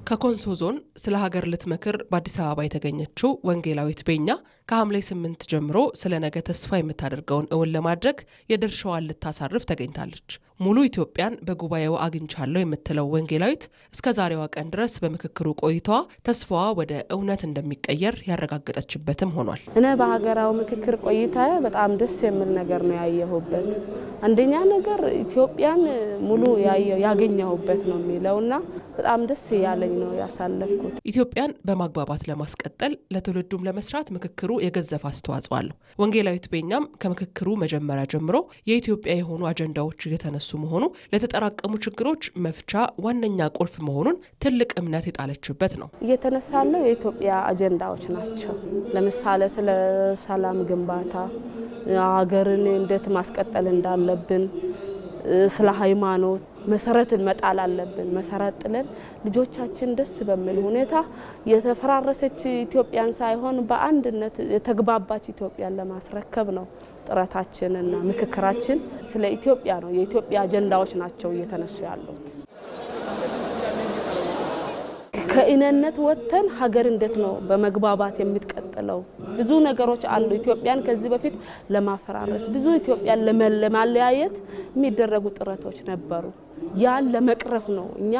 ከኮንሶ ዞን ስለ ሀገር ልትመክር በአዲስ አበባ የተገኘችው ወንጌላዊት ቤኛ ከሐምሌ 8 ጀምሮ ስለ ነገ ተስፋ የምታደርገውን እውን ለማድረግ የድርሻዋን ልታሳርፍ ተገኝታለች። ሙሉ ኢትዮጵያን በጉባኤው አግኝቻለሁ የምትለው ወንጌላዊት እስከ ዛሬዋ ቀን ድረስ በምክክሩ ቆይታዋ ተስፋዋ ወደ እውነት እንደሚቀየር ያረጋገጠችበትም ሆኗል። እኔ በሀገራው ምክክር ቆይታዬ በጣም ደስ የሚል ነገር ነው ያየሁበት። አንደኛ ነገር ኢትዮጵያን ሙሉ ያገኘሁበት ነው የሚለውና በጣም ደስ ያለኝ ነው ያሳለፍኩት። ኢትዮጵያን በማግባባት ለማስቀጠል ለትውልዱም ለመስራት ምክክሩ የገዘፈ አስተዋጽኦ አለው። ወንጌላዊት ቤኛም ከምክክሩ መጀመሪያ ጀምሮ የኢትዮጵያ የሆኑ አጀንዳዎች እየተነሱ መሆኑ ለተጠራቀሙ ችግሮች መፍቻ ዋነኛ ቁልፍ መሆኑን ትልቅ እምነት የጣለችበት ነው። እየተነሳለው የኢትዮጵያ አጀንዳዎች ናቸው። ለምሳሌ ስለ ሰላም ግንባታ፣ ሀገርን እንዴት ማስቀጠል እንዳለብን፣ ስለ ሃይማኖት መሰረት መጣል አለብን። መሰረት ጥለን ልጆቻችን ደስ በሚል ሁኔታ የተፈራረሰች ኢትዮጵያን ሳይሆን በአንድነት የተግባባች ኢትዮጵያን ለማስረከብ ነው ጥረታችንና ምክክራችን። ስለ ኢትዮጵያ ነው፣ የኢትዮጵያ አጀንዳዎች ናቸው እየተነሱ ያሉት። ከእነነት ወጥተን ሀገር እንዴት ነው በመግባባት የምትቀጥለው? ብዙ ነገሮች አሉ። ኢትዮጵያን ከዚህ በፊት ለማፈራረስ ብዙ ኢትዮጵያን ለማለያየት የሚደረጉ ጥረቶች ነበሩ። ያን ለመቅረፍ ነው እኛ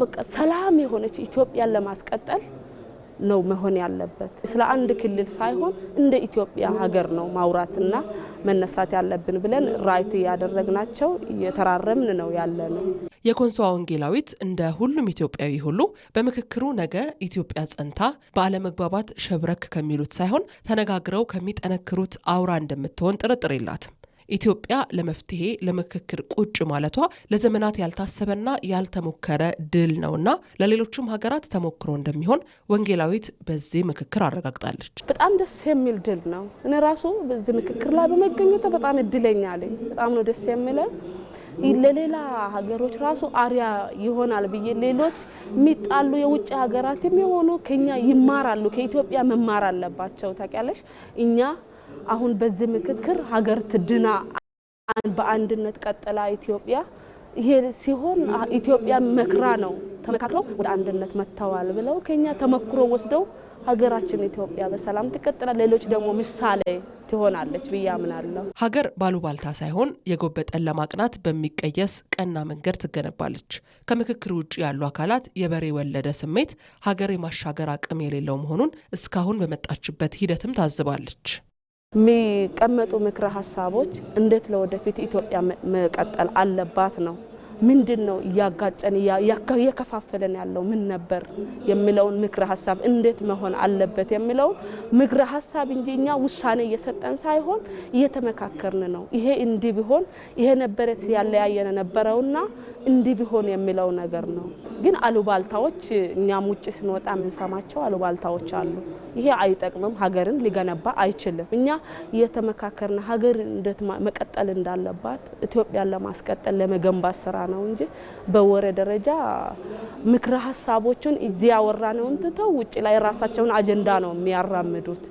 በቃ ሰላም የሆነች ኢትዮጵያን ለማስቀጠል ነው መሆን ያለበት። ስለ አንድ ክልል ሳይሆን እንደ ኢትዮጵያ ሀገር ነው ማውራትና መነሳት ያለብን ብለን ራይት ያደረግናቸው እየተራረምን ነው ያለነው። የኮንሶ ወንጌላዊት እንደ ሁሉም ኢትዮጵያዊ ሁሉ በምክክሩ ነገ ኢትዮጵያ ጸንታ ባለመግባባት ሸብረክ ከሚሉት ሳይሆን ተነጋግረው ከሚጠነክሩት አውራ እንደምትሆን ጥርጥር የላትም። ኢትዮጵያ ለመፍትሄ ለምክክር ቁጭ ማለቷ ለዘመናት ያልታሰበና ያልተሞከረ ድል ነውና ለሌሎችም ሀገራት ተሞክሮ እንደሚሆን ወንጌላዊት በዚህ ምክክር አረጋግጣለች። በጣም ደስ የሚል ድል ነው። እኔ ራሱ በዚህ ምክክር ላይ በመገኘት በጣም እድለኛ ነኝ። በጣም ነው ደስ የሚለው። ለሌላ ሀገሮች ራሱ አሪያ ይሆናል ብዬ ሌሎች የሚጣሉ የውጭ ሀገራት የሚሆኑ ከኛ ይማራሉ፣ ከኢትዮጵያ መማር አለባቸው። ታውቂያለሽ እኛ አሁን በዚህ ምክክር ሀገር ትድና በአንድነት ቀጥላ ኢትዮጵያ ይሄ ሲሆን ኢትዮጵያ መክራ ነው ተመካክረው ወደ አንድነት መተዋል ብለው ከኛ ተመክሮ ወስደው ሀገራችን ኢትዮጵያ በሰላም ትቀጥላል። ሌሎች ደግሞ ምሳሌ ትሆናለች ብዬ አምናለሁ። ሀገር ባሉባልታ ሳይሆን የጎበጠን ለማቅናት በሚቀየስ ቀና መንገድ ትገነባለች። ከምክክር ውጭ ያሉ አካላት የበሬ ወለደ ስሜት ሀገር የማሻገር አቅም የሌለው መሆኑን እስካሁን በመጣችበት ሂደትም ታዝባለች። የሚቀመጡ ምክረ ሀሳቦች እንዴት ለወደፊት ኢትዮጵያ መቀጠል አለባት ነው። ምንድነው ያጋጨን ያከፋፈለን ያለው ምን ነበር የሚለውን ምክረ ሀሳብ እንዴት መሆን አለበት የሚለው ምክረ ሀሳብ እንጂ እኛ ውሳኔ እየሰጠን ሳይሆን እየተመካከርን ነው። ይሄ እንዲህ ቢሆን ይሄ ነበር ያለያየን ነበረውና እንዲህ ቢሆን የሚለው ነገር ነው። ግን አሉባልታዎች እኛም ውጭ ስንወጣ የምንሰማቸው አሉባልታዎች አሉ። ይሄ አይጠቅምም፣ ሀገርን ሊገነባ አይችልም። እኛ እየተመካከርን ሀገር እንዴት መቀጠል እንዳለባት ኢትዮጵያን ለማስቀጠል ለመገንባት ስራ ነው እንጂ በወሬ ደረጃ ምክረ ሀሳቦችን እዚያ ያወራነውን ትተው ውጭ ላይ ራሳቸውን አጀንዳ ነው የሚያራምዱት።